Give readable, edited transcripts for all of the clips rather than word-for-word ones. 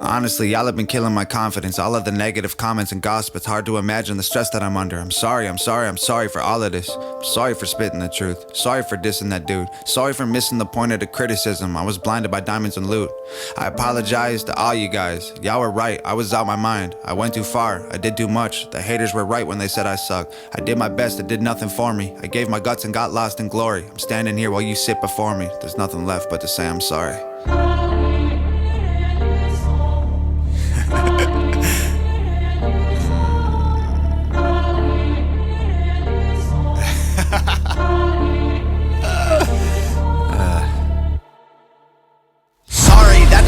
Honestly, y'all have been killing my confidence. All of the negative comments and gossip, it's hard to imagine the stress that I'm under. I'm sorry for all of this. I'm sorry for spitting the truth. Sorry for dissing that dude. Sorry for missing the point of the criticism. I was blinded by diamonds and loot. I apologize to all you guys. Y'all were right, I was out my mind. I went too far, I did too much. The haters were right when they said I suck. I did my best, it did nothing for me. I gave my guts and got lost in glory. I'm standing here while you sit before me. There's nothing left but to say I'm sorry.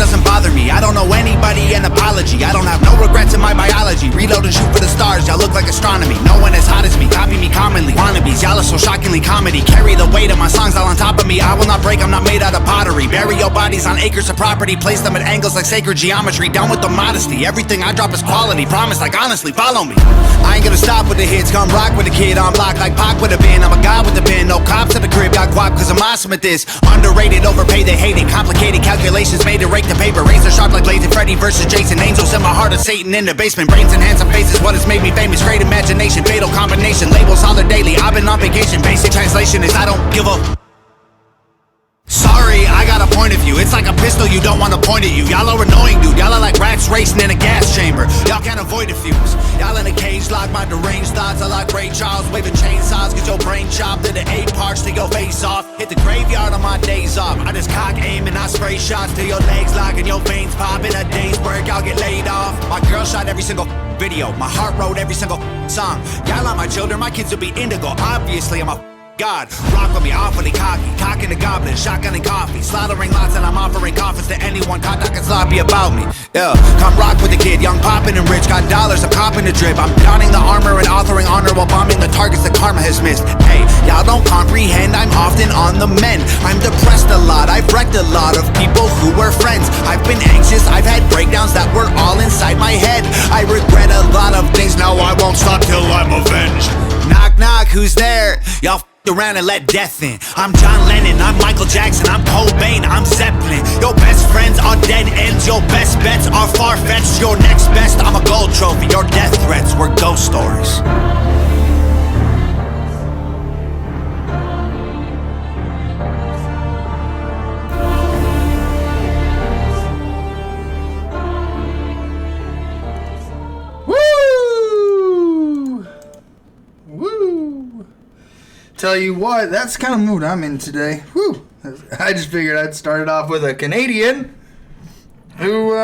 Doesn't bother me, I don't owe anybody an apology. I don't have no regrets in my biology. Reload and shoot for the stars, y'all look like astronomy. No one as hot as me, copy me commonly. Wannabes, y'all are so shockingly comedy. Carry the weight of my songs all on top of me. I will not break, I'm not made out of pottery. Bury your bodies on acres of property. Place them at angles like sacred geometry. Down with the modesty, everything I drop is quality. Promise, like honestly, follow me. I ain't gonna stop with the hits, come rock with the kid. On block like Pac with a bin, I'm a god with the pen. No cops at the crib, got guap cause I'm awesome at this. Underrated, overpaid, they hate it. Complicated calculations made it rake the paper. Razor sharp like Lazy Freddy versus Jason. Angels in my heart of Satan in the basement. Brains and handsome faces, what has made me famous. Great imagination, fatal combination. Labels holler daily, I've been on vacation. Basic translation is I don't give a sorry, I got a point of view. It's like a pistol you don't want to point at you. Y'all are annoying, dude. Y'all are like rats racing in a gas chamber. Y'all can't avoid the fumes. Y'all in a cage lock, my deranged thoughts. I like Ray Charles waving chainsaws. Get your brain chopped into 8 parts till your face off. Hit the graveyard on my days off. I just cock aim and I spray shots till your legs lock and your veins pop. In a day's work, I'll get laid off. My girl shot every single video. My heart wrote every single song. Y'all are my children, my kids will be indigo. Obviously, I'm a God, rock with me, awfully cocky. Cocking the goblin, shotgun and coffee. Slaughtering lots and I'm offering coffins to anyone caught talking sloppy about me. Yeah, come rock with the kid, young, poppin' and rich. Got dollars, I'm copping the drip. I'm donning the armor and authoring honor while bombing the targets that karma has missed. Hey, y'all don't comprehend, I'm often on the mend. I'm depressed a lot, I've wrecked a lot of people who were friends. I've been anxious, I've had breakdowns that were all inside my head. I regret a lot of things, now I won't stop till I'm avenged. Knock knock, who's there? Y'all around and let death in. I'm John Lennon, I'm Michael Jackson, I'm Cobain, I'm Zeppelin. Your best friends are dead ends, your best bets are far-fetched. Your next best, I'm a gold trophy. Your death threats were ghost stories. Tell you what, that's the kind of mood I'm in today. Whew. I just figured I'd start it off with a Canadian who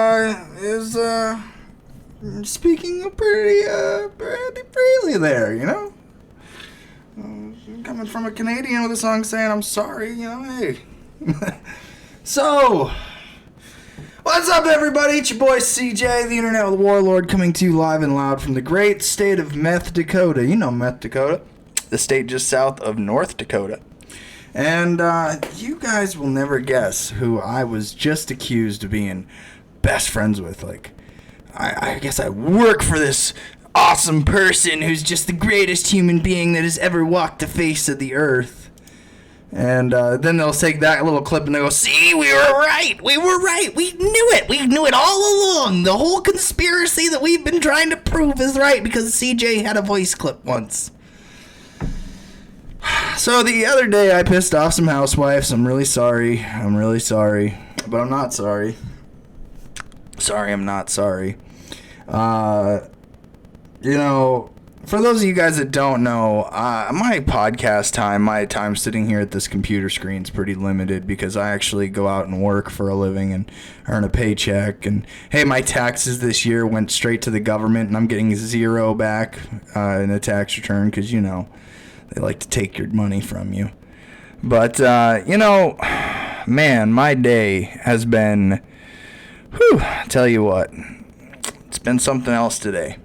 is speaking pretty freely there, you know? Coming from a Canadian with a song saying I'm sorry, you know, hey. So, what's up, everybody? It's your boy CJ, the Internet Warlord, coming to you live and loud from the great state of Meth Dakota. You know Meth Dakota. The state just south of North Dakota. And you guys will never guess who I was just accused of being best friends with. Like, I guess I work for this awesome person who's just the greatest human being that has ever walked the face of the earth. And then they'll take that little clip and they'll go, see, we were right, we knew it all along. The whole conspiracy that we've been trying to prove is right because CJ had a voice clip once. So the other day I pissed off some housewives. I'm really sorry, but I'm not sorry. I'm not sorry. You know, for those of you guys that don't know, my podcast time, my time sitting here at this computer screen is pretty limited because I actually go out and work for a living and earn a paycheck. And hey, my taxes this year went straight to the government and I'm getting $0 back in a tax return because, you know, they like to take your money from you. But, you know, man, my day has been, tell you what, it's been something else today.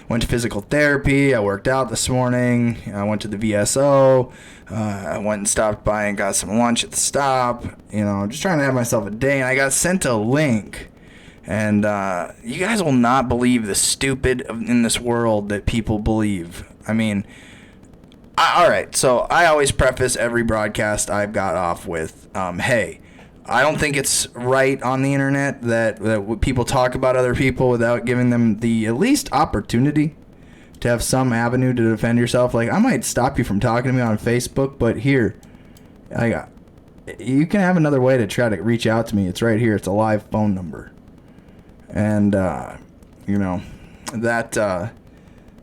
Went to physical therapy, I worked out this morning, I went to the VSO, I went and stopped by and got some lunch at the stop, you know, just trying to have myself a day, and I got sent a link. And you guys will not believe the stupid in this world that people believe. I mean, all right, so I always preface every broadcast I've got off with, hey, I don't think it's right on the internet that people talk about other people without giving them the at least opportunity to have some avenue to defend yourself. Like, I might stop you from talking to me on Facebook, but here, you can have another way to try to reach out to me. It's right here. It's a live phone number. And,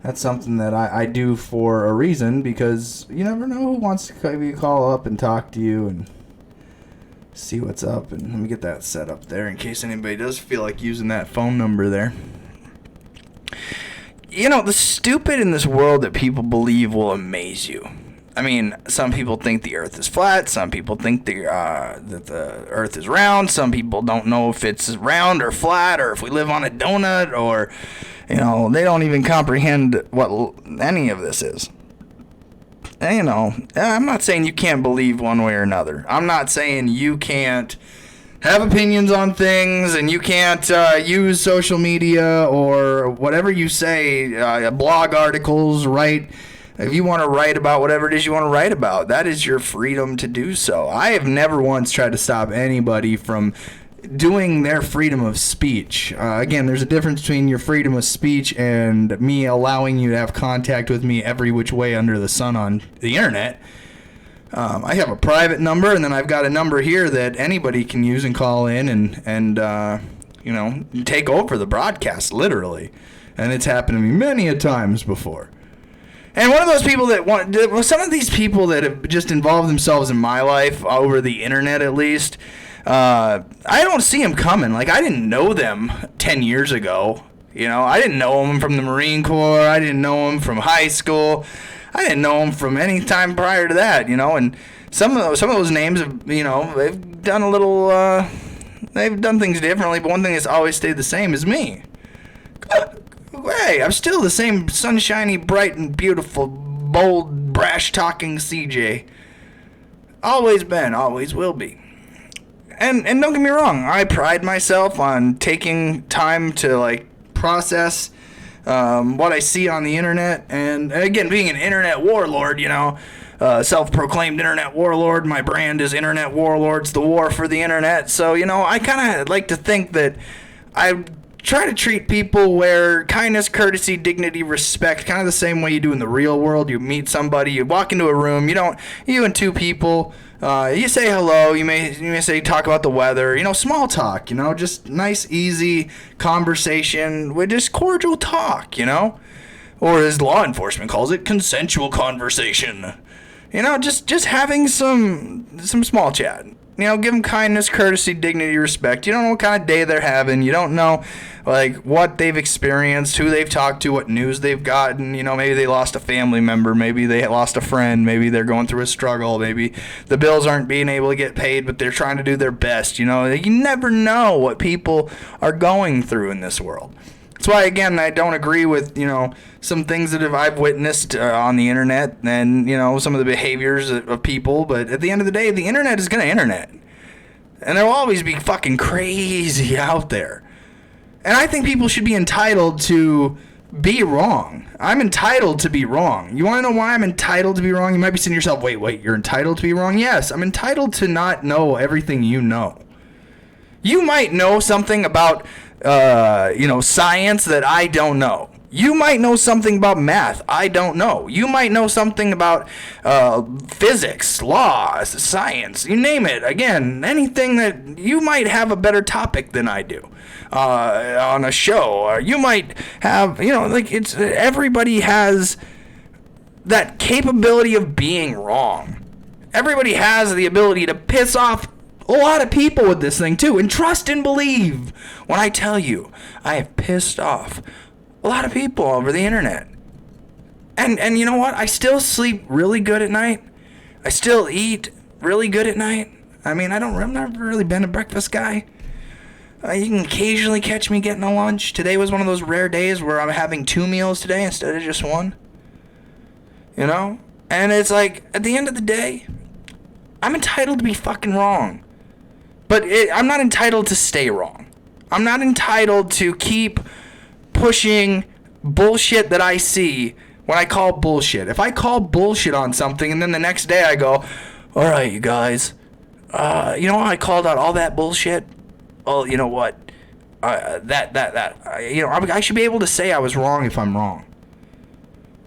that's something that I do for a reason, because you never know who wants to call up and talk to you and see what's up. And let me get that set up there in case anybody does feel like using that phone number there. The stupid in this world that people believe will amaze you. I mean, some people think the earth is flat. Some people think that the earth is round. Some people don't know if it's round or flat, or if we live on a donut, or, they don't even comprehend what any of this is. And, I'm not saying you can't believe one way or another. I'm not saying you can't have opinions on things and you can't use social media or whatever you say, blog articles, write. If you want to write about whatever it is you want to write about, that is your freedom to do so. I have never once tried to stop anybody from doing their freedom of speech. Again, there's a difference between your freedom of speech and me allowing you to have contact with me every which way under the sun on the internet. I have a private number, and then I've got a number here that anybody can use and call in and take over the broadcast, literally. And it's happened to me many a times before. And one of those people some of these people that have just involved themselves in my life, over the internet at least, I don't see them coming. Like, I didn't know them 10 years ago. I didn't know them from the Marine Corps. I didn't know them from high school. I didn't know them from any time prior to that, and some of those names have, they've done a little, they've done things differently, but one thing that's always stayed the same is me. Hey, I'm still the same sunshiny, bright, and beautiful, bold, brash-talking CJ. Always been, always will be. And don't get me wrong, I pride myself on taking time to, process what I see on the internet. And again, being an internet warlord, self-proclaimed internet warlord. My brand is Internet Warlords, the war for the internet. So, I kind of like to think that I try to treat people where kindness, courtesy, dignity, respect, kind of the same way you do in the real world. You meet somebody, you walk into a room, you and two people, you say hello, you may say, talk about the weather, small talk, just nice, easy conversation with just cordial talk, or as law enforcement calls it, consensual conversation. Just having some small chat. Give them kindness, courtesy, dignity, respect. You don't know what kind of day they're having. You don't know, what they've experienced, who they've talked to, what news they've gotten. Maybe they lost a family member. Maybe they lost a friend. Maybe they're going through a struggle. Maybe the bills aren't being able to get paid, but they're trying to do their best. You never know what people are going through in this world. That's why, again, I don't agree with, some things that I've witnessed on the internet and, some of the behaviors of people. But at the end of the day, the internet is going to internet. And there will always be fucking crazy out there. And I think people should be entitled to be wrong. I'm entitled to be wrong. You want to know why I'm entitled to be wrong? You might be saying to yourself, wait, you're entitled to be wrong? Yes, I'm entitled to not know everything you know. You might know something about science that I don't know. You might know something about math I don't know. You might know something about physics, law, science, you name it. Again, anything that you might have a better topic than I do on a show. Or you might have, it's everybody has that capability of being wrong. Everybody has the ability to piss off a lot of people with this thing too, and trust and believe when I tell you I have pissed off a lot of people over the internet. And you know what? I still sleep really good at night. I still eat really good at night. I mean, I've never really been a breakfast guy. You can occasionally catch me getting a lunch. Today was one of those rare days where I'm having 2 meals today instead of just one. And it's like, at the end of the day, I'm entitled to be fucking wrong. But I'm not entitled to stay wrong. I'm not entitled to keep pushing bullshit that I see when I call bullshit. If I call bullshit on something and then the next day I go, all right, you guys, I called out all that bullshit. Well, you know what? I should be able to say I was wrong if I'm wrong.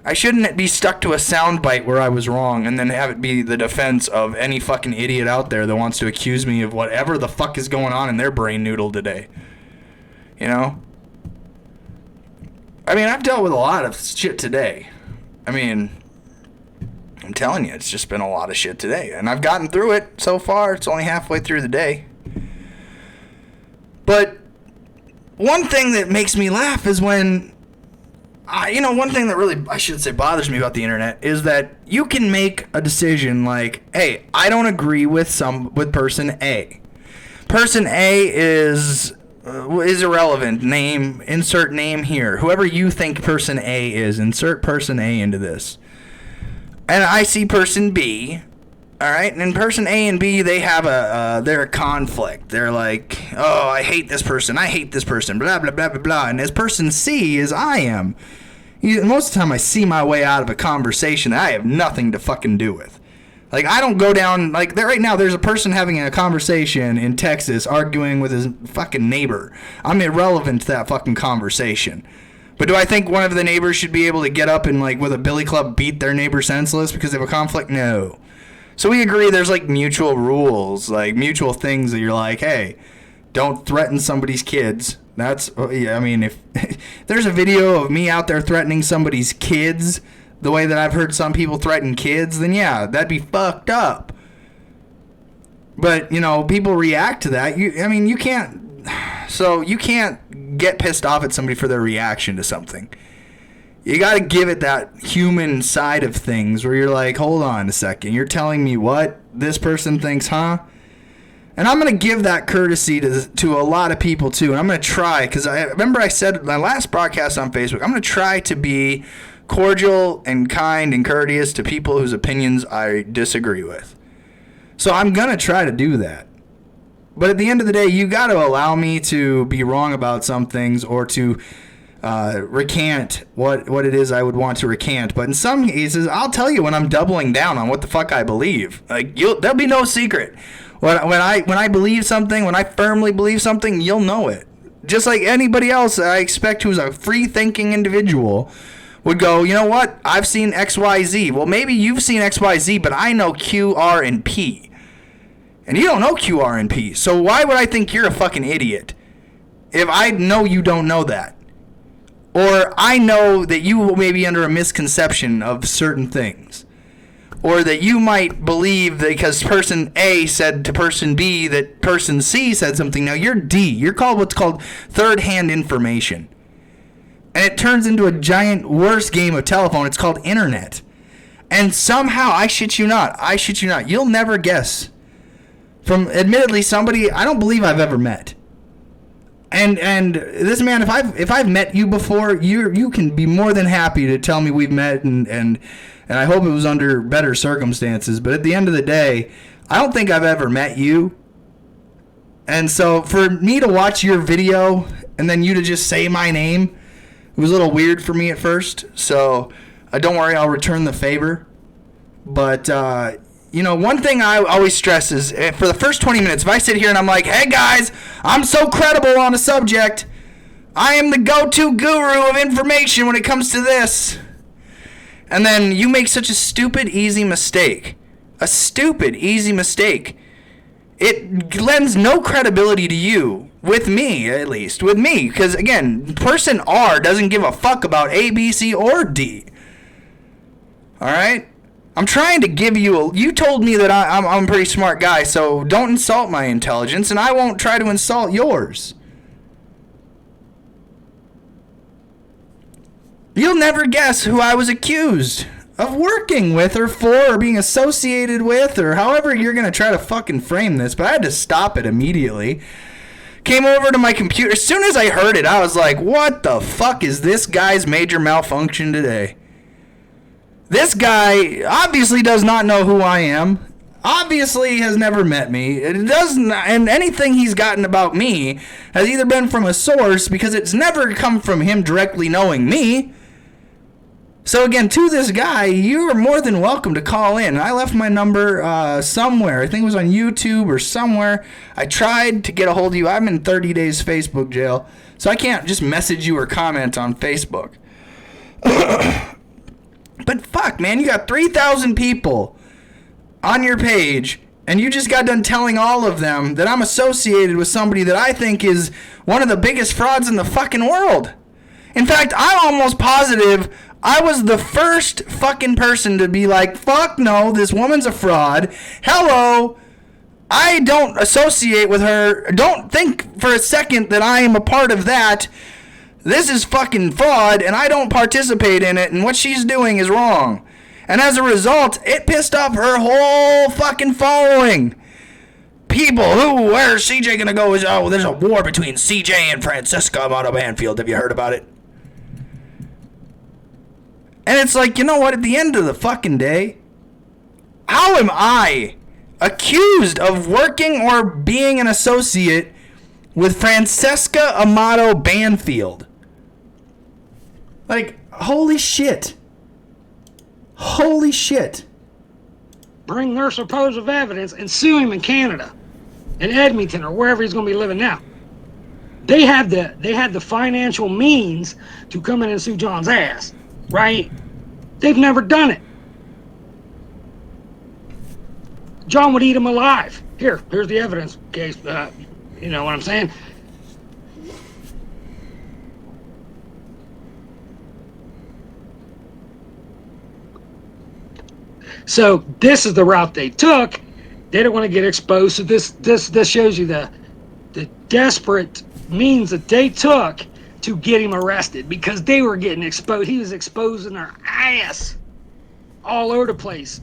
I shouldn't be stuck to a soundbite where I was wrong and then have it be the defense of any fucking idiot out there that wants to accuse me of whatever the fuck is going on in their brain noodle today. You know? I mean, I've dealt with a lot of shit today. I mean, I'm telling you, it's just been a lot of shit today. And I've gotten through it so far. It's only halfway through the day. But one thing that makes me laugh is when, one thing that really, I should say, bothers me about the internet is that you can make a decision like, hey, I don't agree with person A. Person A is irrelevant. Insert name here. Whoever you think person A is, insert person A into this. And I see person B. All right, and in person A and B, they have they're a conflict. They're like, oh, I hate this person, blah, blah, blah, blah, blah. And as person C is I am. Most of the time I see my way out of a conversation that I have nothing to fucking do with. Like, I don't go down, like, right now there's a person having a conversation in Texas arguing with his fucking neighbor. I'm irrelevant to that fucking conversation. But do I think one of the neighbors should be able to get up and, like, with a billy club beat their neighbor senseless because of a conflict? No. So we agree there's, like, mutual rules, like, mutual things that you're like, hey, don't threaten somebody's kids. If there's a video of me out there threatening somebody's kids the way that I've heard some people threaten kids, then yeah, that'd be fucked up. But, people react to that. You can't get pissed off at somebody for their reaction to something. You got to give it that human side of things where you're like, hold on a second. You're telling me what this person thinks, huh? And I'm going to give that courtesy to a lot of people, too. And I'm going to try, because I remember I said in my last broadcast on Facebook, I'm going to try to be cordial and kind and courteous to people whose opinions I disagree with. So I'm going to try to do that. But at the end of the day, you got to allow me to be wrong about some things or to recant what it is I would want to recant. But in some cases, I'll tell you when I'm doubling down on what the fuck I believe. Like, there'll be no secret. When I believe something, when I firmly believe something, you'll know it. Just like anybody else I expect who's a free-thinking individual would go, you know what? I've seen XYZ. Well, maybe you've seen XYZ, but I know Q, R, and P. And you don't know Q, R, and P. So why would I think you're a fucking idiot if I know you don't know that? Or I know that you may be under a misconception of certain things. Or that you might believe that because person A said to person B that person C said something. Now you're D. You're called what's called third-hand information. And it turns into a giant worse game of telephone. It's called internet. And somehow, I shit you not, you'll never guess from admittedly somebody I don't believe I've ever met. And this man, if I've met you before, you can be more than happy to tell me we've met, and I hope it was under better circumstances. But at the end of the day, I don't think I've ever met you. And so for me to watch your video and then you to just say my name, it was a little weird for me at first. So don't worry, I'll return the favor. But one thing I always stress is for the first 20 minutes, if I sit here and I'm like, hey guys, I'm so credible on a subject. I am the go-to guru of information when it comes to this. And then you make such a stupid, easy mistake. It lends no credibility to you. With me, at least. With me. Because, again, person R doesn't give a fuck about A, B, C, or D. Alright? I'm trying to give you you told me that I'm a pretty smart guy, so don't insult my intelligence, and I won't try to insult yours. You'll never guess who I was accused of working with or for or being associated with or however you're going to try to fucking frame this, but I had to stop it immediately. Came over to my computer. As soon as I heard it, I was like, what the fuck is this guy's major malfunction today? This guy obviously does not know who I am. Obviously has never met me. It doesn't, and anything he's gotten about me has either been from a source because it's never come from him directly knowing me. So again, to this guy, you are more than welcome to call in. I left my number somewhere. I think it was on YouTube or somewhere. I tried to get a hold of you. I'm in 30 days Facebook jail, so I can't just message you or comment on Facebook. But fuck, man, you got 3,000 people on your page, and you just got done telling all of them that I'm associated with somebody that I think is one of the biggest frauds in the fucking world. In fact, I'm almost positive I was the first fucking person to be like, fuck no, this woman's a fraud. Hello, I don't associate with her. Don't think for a second that I am a part of that. This is fucking fraud, and I don't participate in it, and what she's doing is wrong. And as a result, it pissed off her whole fucking following. People who, where's CJ gonna go? Oh, there's a war between CJ and Francesca Amato Banfield. Have you heard about it? And it's like, you know what? At the end of the fucking day, how am I accused of working or being an associate with Francesca Amato Banfield? Like, holy shit. Holy shit. Bring their supposed evidence and sue him in Canada, in Edmonton, or wherever he's going to be living now. They had the financial means to come in and sue John's ass, right? They've never done it. John would eat him alive. Here's the evidence. Case, you know what I'm saying? So this is the route they took. They don't want to get exposed. So this shows you the desperate means that they took to get him arrested, because they were getting exposed. He was exposing their ass all over the place.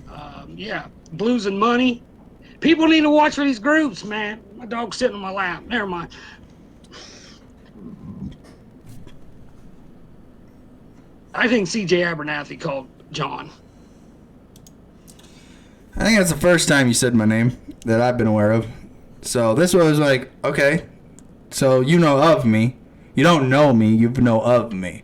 Yeah, Blues and Money. People need to watch for these groups, man. My dog's sitting on my lap. Never mind. I think CJ Abernathy called John. I think that's the first time you said my name that I've been aware of. So this was like, okay, so you know of me. You don't know me, you know of me.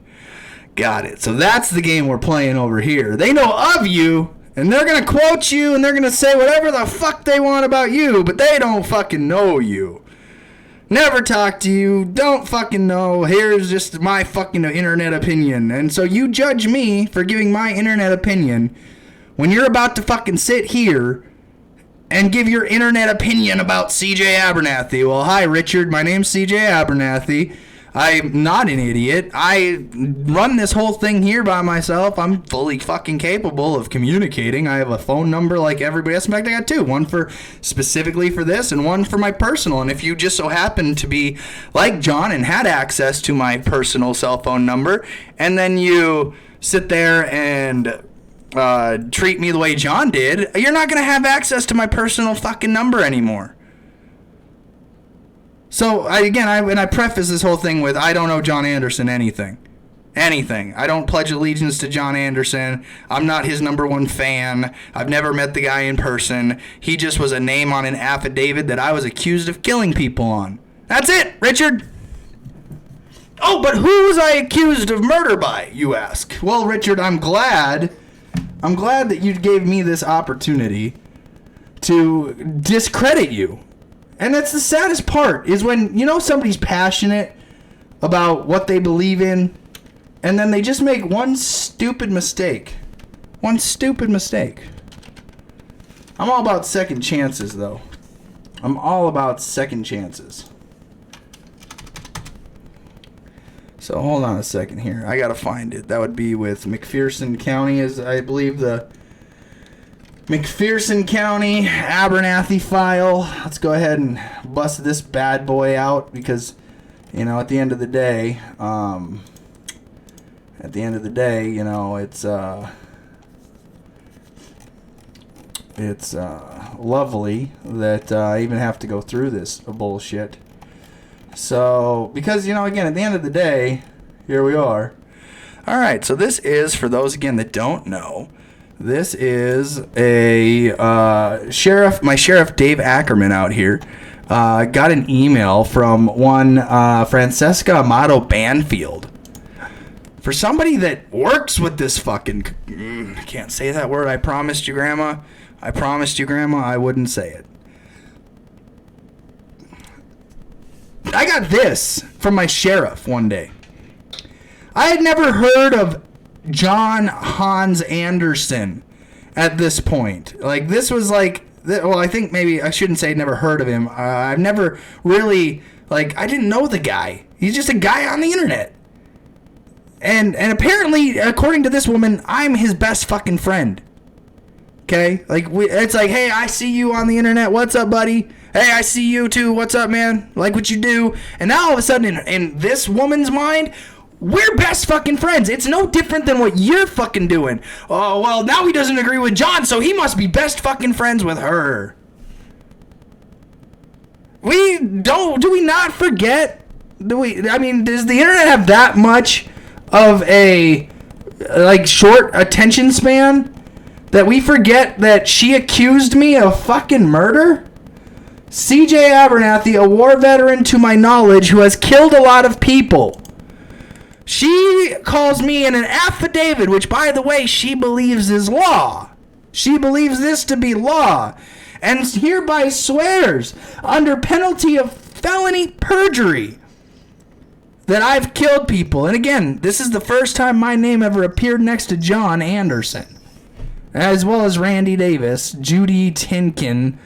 Got it. So that's the game we're playing over here. They know of you, and they're going to quote you, and they're going to say whatever the fuck they want about you, but they don't fucking know you. Never talk to you, don't fucking know. Here's just my fucking internet opinion. And so you judge me for giving my internet opinion when you're about to fucking sit here and give your internet opinion about CJ Abernathy. Well, hi, Richard. My name's CJ Abernathy. I'm not an idiot. I run this whole thing here by myself. I'm fully fucking capable of communicating. I have a phone number like everybody else. In fact, I got two. One for specifically for this and one for my personal. And if you just so happen to be like John and had access to my personal cell phone number, and then you sit there and treat me the way John did, you're not going to have access to my personal fucking number anymore. So, I preface this whole thing with, I don't owe John Anderson anything. Anything. I don't pledge allegiance to John Anderson. I'm not his number one fan. I've never met the guy in person. He just was a name on an affidavit that I was accused of killing people on. That's it, Richard. Oh, but who was I accused of murder by, you ask? Well, Richard, I'm glad that you gave me this opportunity to discredit you. And that's the saddest part, is when, you know, somebody's passionate about what they believe in, and then they just make one stupid mistake. One stupid mistake. I'm all about second chances, though. I'm all about second chances. So hold on a second here. I gotta find it. That would be with McPherson County, is I believe the McPherson County Abernathy file. Let's go ahead and bust this bad boy out, because, you know, at the end of the day, you know, it's lovely that I even have to go through this bullshit. So, because, you know, again, at the end of the day, here we are. All right, so this is, for those, again, that don't know, this is a sheriff, my Sheriff Dave Ackerman out here, got an email from one Francesca Amato Banfield. For somebody that works with this fucking... I can't say that word. I promised you, Grandma. I wouldn't say it. I got this from my sheriff one day. I had never heard of John Hans Anderson at this point. Like, this was like... Well, I think maybe... I shouldn't say I'd never heard of him. I've never really... Like, I didn't know the guy. He's just a guy on the internet. And apparently, according to this woman, I'm his best fucking friend. Okay? Like, it's like, hey, I see you on the internet. What's up, buddy? Hey, I see you too. What's up, man? Like what you do. And now all of a sudden, in this woman's mind, we're best fucking friends. It's no different than what you're fucking doing. Oh, well, now he doesn't agree with John, so he must be best fucking friends with her. Do we not forget? I mean, does the internet have that much of a, like, short attention span that we forget that she accused me of fucking murder? CJ Abernathy, a war veteran to my knowledge who has killed a lot of people. She calls me in an affidavit, which, by the way, she believes is law. She believes this to be law. And hereby swears, under penalty of felony perjury, that I've killed people. And again, this is the first time my name ever appeared next to John Anderson, as well as Randy Davis, Judy Tinkin,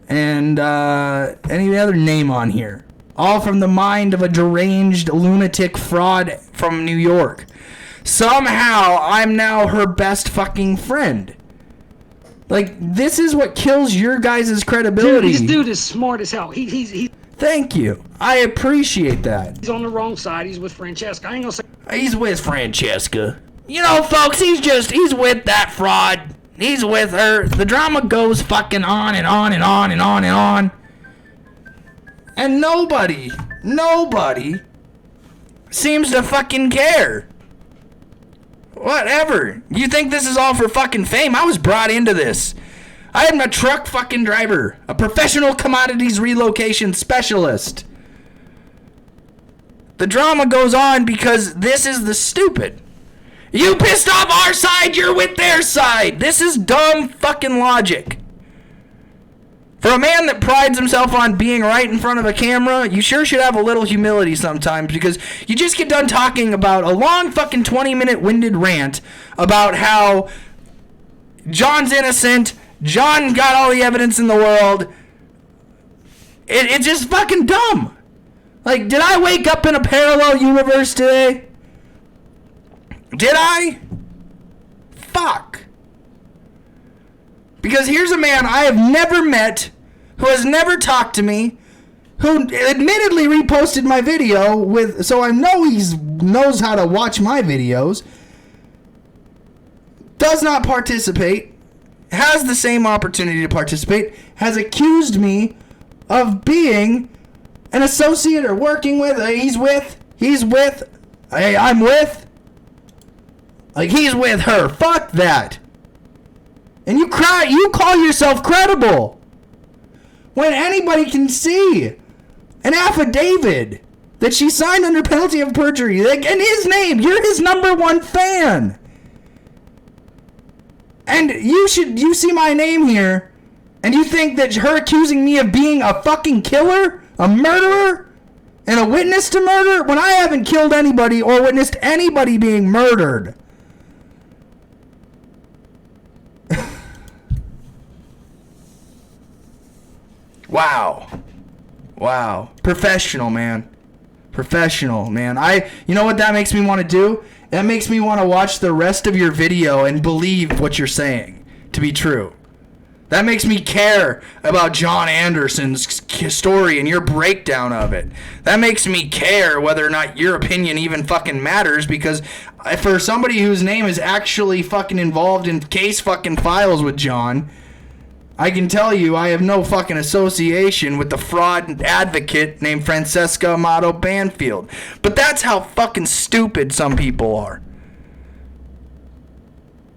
and any other name on here. All from the mind of a deranged lunatic fraud from New York. Somehow, I'm now her best fucking friend. Like, this is what kills your guys' credibility. Dude, this dude is smart as hell. He's Thank you. I appreciate that. He's on the wrong side. He's with Francesca. I ain't gonna say... He's with Francesca. You know, folks, he's with that fraud. He's with her. The drama goes fucking on and on and on and on and on. And nobody seems to fucking care. Whatever. You think this is all for fucking fame? I was brought into this. I am a truck fucking driver. A professional commodities relocation specialist. The drama goes on because this is the stupid. You pissed off our side, you're with their side. This is dumb fucking logic. For a man that prides himself on being right in front of a camera, you sure should have a little humility sometimes, because you just get done talking about a long fucking 20-minute winded rant about how John's innocent, John got all the evidence in the world. It's just fucking dumb. Like, did I wake up in a parallel universe today? Did I? Fuck. Because here's a man I have never met, who has never talked to me, who admittedly reposted my video with, so I know he knows how to watch my videos, does not participate, has the same opportunity to participate, has accused me of being an associate or working with, I'm with, like, he's with her. Fuck that. And you call yourself credible when anybody can see an affidavit that she signed under penalty of perjury, like, in his name. You're his #1 fan. And you see my name here, and you think that her accusing me of being a fucking killer, a murderer, and a witness to murder, when I haven't killed anybody or witnessed anybody being murdered. Wow. Professional, man. You know what that makes me want to do? That makes me want to watch the rest of your video and believe what you're saying to be true. That makes me care about John Anderson's story and your breakdown of it. That makes me care whether or not your opinion even fucking matters, because for somebody whose name is actually fucking involved in case fucking files with John, I can tell you I have no fucking association with the fraud advocate named Francesca Amato Banfield. But that's how fucking stupid some people are.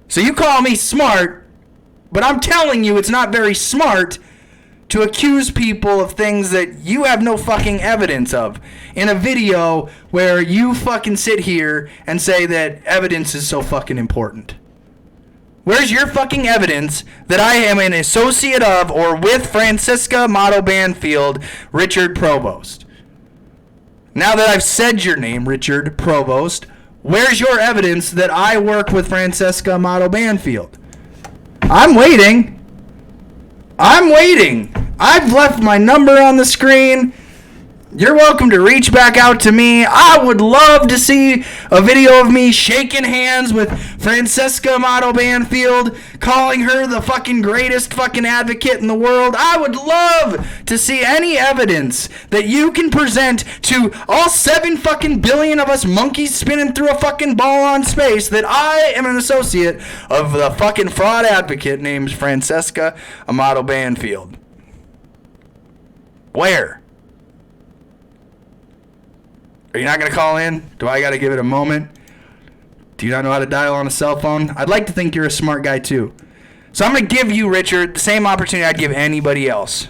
So you call me smart, but I'm telling you it's not very smart to accuse people of things that you have no fucking evidence of in a video where you fucking sit here and say that evidence is so fucking important? Where's your fucking evidence that I am an associate of or with Francisca Amato Banfield, Richard Provost? Now that I've said your name, Richard Provost, where's your evidence that I work with Francisca Amato Banfield? I'm waiting. I've left my number on the screen. You're welcome to reach back out to me. I would love to see a video of me shaking hands with Francisca Amato Banfield, calling her the fucking greatest fucking advocate in the world. I would love to see any evidence that you can present to all 7 fucking billion of us monkeys spinning through a fucking ball on space that I am an associate of the fucking fraud advocate named Francisca Amato Banfield. Where? Are you not going to call in? Do I got to give it a moment? Do you not know how to dial on a cell phone? I'd like to think you're a smart guy too. So I'm going to give you, Richard, the same opportunity I'd give anybody else.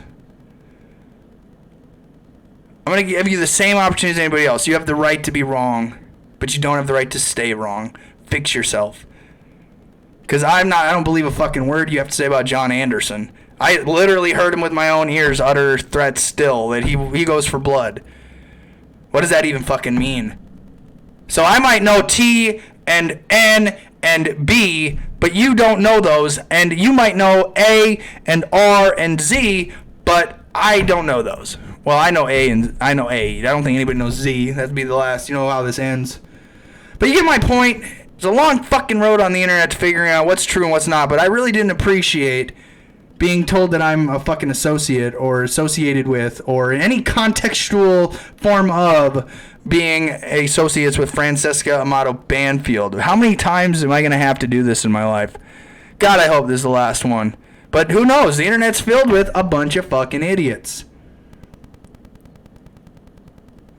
I'm going to give you the same opportunity as anybody else. You have the right to be wrong, but you don't have the right to stay wrong. Fix yourself. Because I don't believe a fucking word you have to say about John Anderson. I literally heard him with my own ears utter threats still that he goes for blood. What does that even fucking mean? So I might know T and N and B, but you don't know those, and you might know A and R and Z, but I don't know those. Well, I know A and I know A. I don't think anybody knows Z. That'd be the last. You know how this ends. But you get my point. There's a long fucking road on the internet to figuring out what's true and what's not, but I really didn't appreciate being told that I'm a fucking associate or associated with or in any contextual form of being associates with Francisca Amato Banfield. How many times am I going to have to do this in my life? God, I hope this is the last one. But who knows? The internet's filled with a bunch of fucking idiots.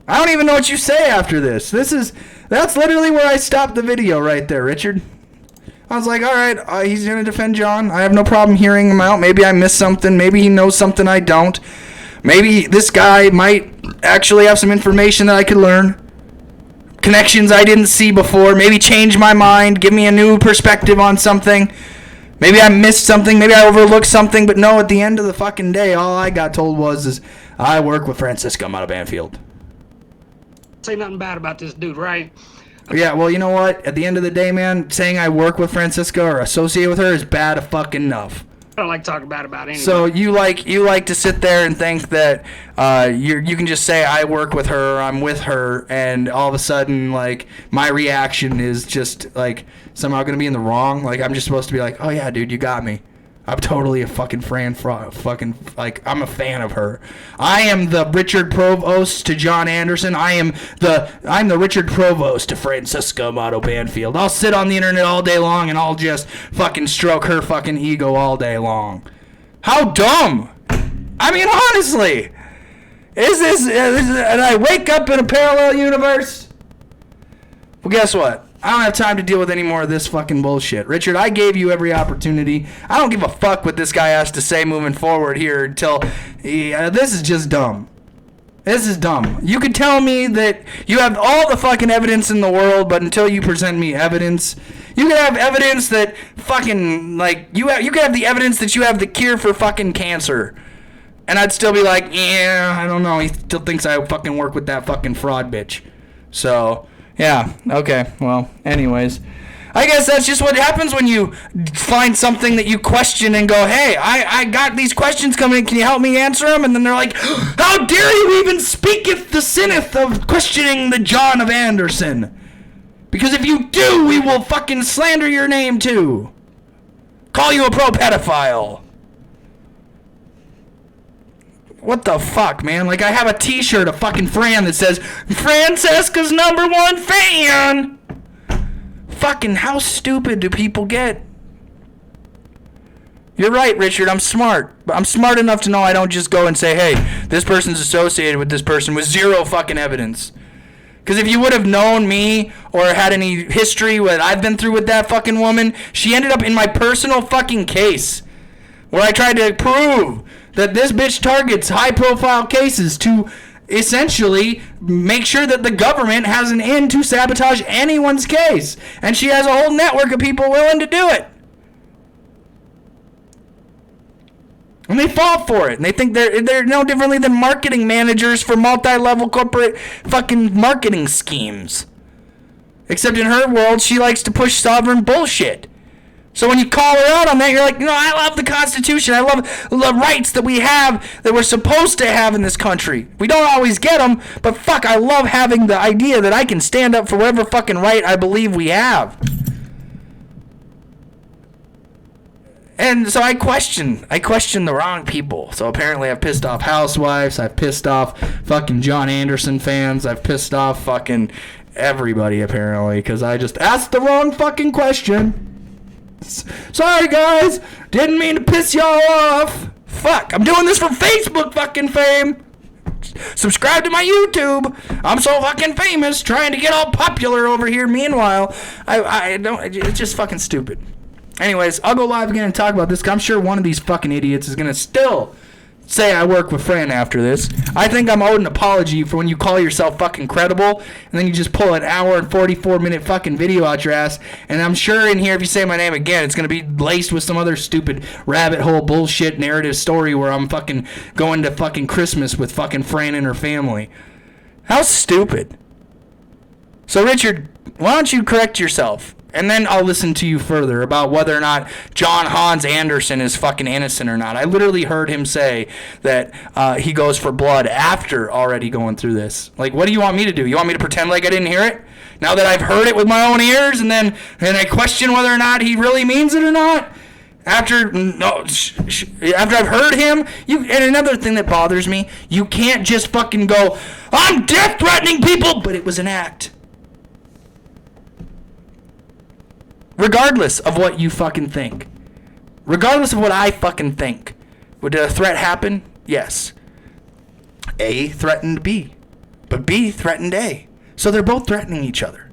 I don't even know what you say after this. That's literally where I stopped the video right there, Richard. I was like, all right, he's going to defend John. I have no problem hearing him out. Maybe I missed something. Maybe he knows something I don't. Maybe this guy might actually have some information that I could learn. Connections I didn't see before. Maybe change my mind. Give me a new perspective on something. Maybe I missed something. Maybe I overlooked something. But no, at the end of the fucking day, all I got told is I work with Francisca Amato Banfield. Say nothing bad about this dude, right? Yeah, well, you know what? At the end of the day, man, saying I work with Francisca or associate with her is bad fucking enough. I don't like talking bad about anything. So you like to sit there and think that you can just say I work with her or I'm with her, and all of a sudden, like, my reaction is just like somehow gonna be in the wrong. Like, I'm just supposed to be like, oh yeah, dude, you got me. I'm totally a fucking I'm a fan of her. I am the Richard Provost to John Anderson. I'm the Richard Provost to Francisca Amato Banfield. I'll sit on the internet all day long and I'll just fucking stroke her fucking ego all day long. How dumb! I mean, honestly, is this and I wake up in a parallel universe? Well, guess what? I don't have time to deal with any more of this fucking bullshit. Richard, I gave you every opportunity. I don't give a fuck what this guy has to say moving forward here until... this is just dumb. This is dumb. You could tell me that you have all the fucking evidence in the world, but until you present me evidence... You could have evidence that fucking... Like, you could have the evidence that you have the cure for fucking cancer. And I'd still be like, yeah, I don't know. He still thinks I fucking work with that fucking fraud bitch. So... Yeah, okay, well, anyways. I guess that's just what happens when you find something that you question and go, hey, I got these questions coming in, can you help me answer them? And then they're like, how dare you even speaketh the sinneth of questioning the John of Anderson? Because if you do, we will fucking slander your name too. Call you a pro-pedophile. What the fuck, man? Like, I have a t-shirt of fucking Fran that says, Francesca's #1 fan! Fucking, how stupid do people get? You're right, Richard, I'm smart. But I'm smart enough to know I don't just go and say, hey, this person's associated with this person with zero fucking evidence. Because if you would have known me or had any history what I've been through with that fucking woman, she ended up in my personal fucking case. Where I tried to prove that this bitch targets high-profile cases to essentially make sure that the government has an end to sabotage anyone's case. And she has a whole network of people willing to do it. And they fall for it. And they think they're no differently than marketing managers for multi-level corporate fucking marketing schemes. Except in her world, she likes to push sovereign bullshit. So when you call her out on that, you're like, I love the Constitution. I love the rights that we have, that we're supposed to have in this country. We don't always get them, but fuck, I love having the idea that I can stand up for whatever fucking right I believe we have. And so I question the wrong people. So apparently I've pissed off housewives, I've pissed off fucking John Anderson fans, I've pissed off fucking everybody apparently, because I just asked the wrong fucking question. Sorry guys, didn't mean to piss y'all off. Fuck, I'm doing this for Facebook fucking fame. Subscribe to my YouTube. I'm so fucking famous, trying to get all popular over here. Meanwhile, I don't. It's just fucking stupid. Anyways, I'll go live again and talk about this, 'cause I'm sure one of these fucking idiots is gonna still say I work with Fran after this. I think I'm owed an apology for when you call yourself fucking credible and then you just pull an hour and 44-minute fucking video out your ass. And I'm sure in here, if you say my name again, it's gonna be laced with some other stupid rabbit hole bullshit narrative story where I'm fucking going to fucking Christmas with fucking Fran and her family. How stupid. So Richard, why don't you correct yourself? And then I'll listen to you further about whether or not John Hans Anderson is fucking innocent or not. I literally heard him say that he goes for blood after already going through this. Like, what do you want me to do? You want me to pretend like I didn't hear it? Now that I've heard it with my own ears, and I question whether or not he really means it or not? After I've heard him, and another thing that bothers me, you can't just fucking go, I'm death threatening people, but it was an act. Regardless of what you fucking think. Regardless of what I fucking think. Did a threat happen? Yes. A threatened B. But B threatened A. So they're both threatening each other.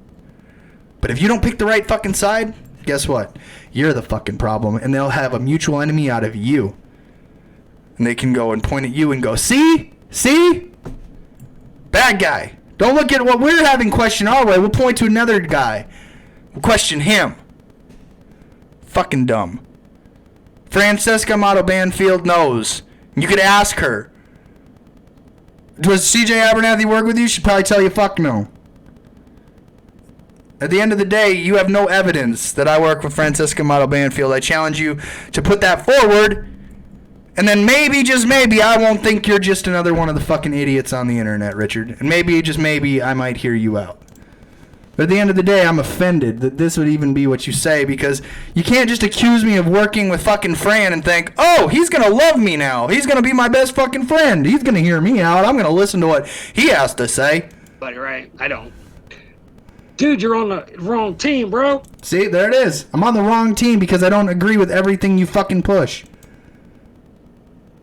But if you don't pick the right fucking side, guess what? You're the fucking problem. And they'll have a mutual enemy out of you. And they can go and point at you and go, see? See? Bad guy. Don't look at what we're having question our way. We'll point to another guy. We'll question him. Fucking dumb. Francesca Mato Banfield knows. You could ask her. Does CJ Abernathy work with you? She'd probably tell you fuck no. At the end of the day, you have no evidence that I work with Francesca Mato Banfield. I challenge you to put that forward, and then maybe, just maybe, I won't think you're just another one of the fucking idiots on the internet, Richard. And maybe, just maybe, I might hear you out. But at the end of the day, I'm offended that this would even be what you say, because you can't just accuse me of working with fucking Fran and think, oh, he's going to love me now. He's going to be my best fucking friend. He's going to hear me out. I'm going to listen to what he has to say. Buddy, right? I don't. Dude, you're on the wrong team, bro. See, there it is. I'm on the wrong team because I don't agree with everything you fucking push.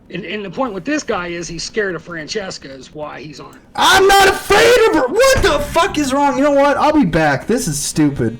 And the point with this guy is he's scared of Francesca is why he's on. I'm not afraid of her. What the fuck is wrong? You know what? I'll be back. This is stupid.